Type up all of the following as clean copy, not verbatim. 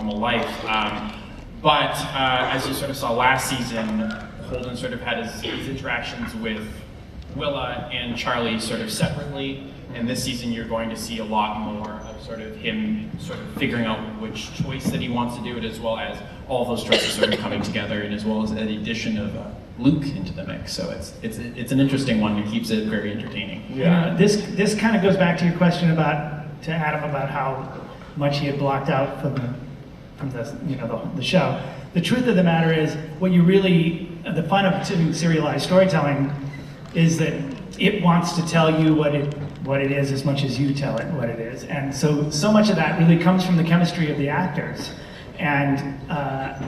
normal life. But as you sort of saw last season, Holden sort of had his interactions with Willa and Charlie sort of separately, and this season you're going to see a lot more of sort of him sort of figuring out which choice that he wants to do it, as well as all those choices sort of coming together, and as well as the addition of Luke into the mix. So it's an interesting one. It keeps it very entertaining. Yeah. This kind of goes back to your question to Adam about how much he had blocked out from the show. The truth of the matter is, the fun of doing serialized storytelling is that it wants to tell you what it is as much as you tell it what it is. And so much of that really comes from the chemistry of the actors. And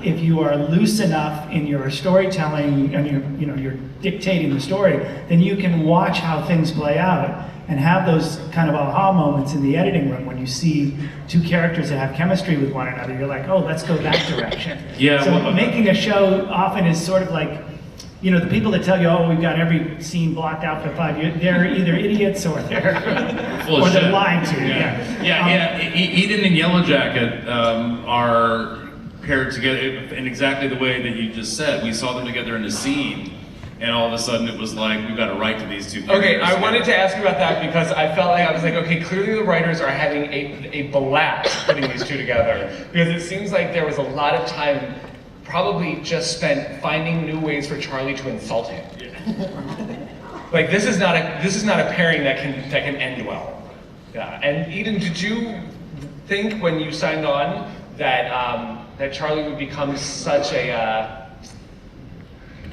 if you are loose enough in your storytelling and you're dictating the story, then you can watch how things play out and have those kind of aha moments in the editing room when you see two characters that have chemistry with one another. You're like, oh, let's go that direction. Yeah. So making a show often is sort of like, the people that tell you, oh, we've got every scene blocked out for 5 years, they're either idiots or they're lying to you. Yeah. Eden and Yellow Jacket are paired together in exactly the way that you just said. We saw them together in a scene, and all of a sudden it was like, we've got to write to these two characters. Okay, I wanted to ask you about that because I felt like, okay, clearly the writers are having a blast putting these two together, because it seems like there was a lot of time probably just spent finding new ways for Charlie to insult him. Like this is not a pairing that can end well. Yeah. And Eden, did you think when you signed on that Charlie would become such a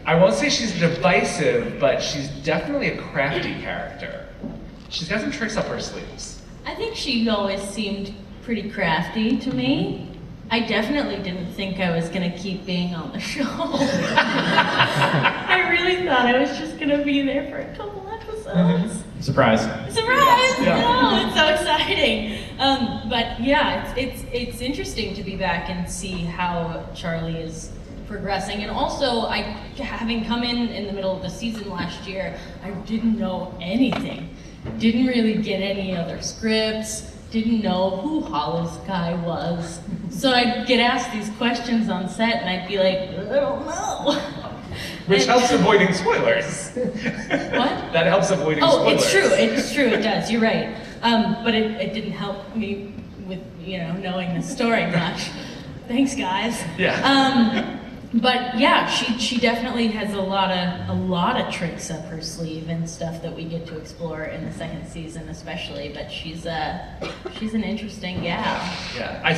I won't say she's divisive, but she's definitely a crafty character. She's got some tricks up her sleeves. I think she always seemed pretty crafty to me. I definitely didn't think I was gonna keep being on the show. I really thought I was just gonna be there for a couple episodes. Surprise! Surprise! Yeah. No, it's so exciting. But yeah, it's interesting to be back and see how Charlie is progressing. And also, having come in the middle of the season last year, I didn't know anything. Didn't really get any other scripts. Didn't know who Hollis guy was. So I'd get asked these questions on set and I'd be like, I don't know. Which helps avoiding spoilers. What? That helps avoiding spoilers. Oh, it's true, it does, you're right. But it didn't help me with, knowing the story much. Thanks, guys. Yeah. But yeah, she definitely has a lot of tricks up her sleeve and stuff that we get to explore in the second season, especially. But she's an interesting gal. Yeah.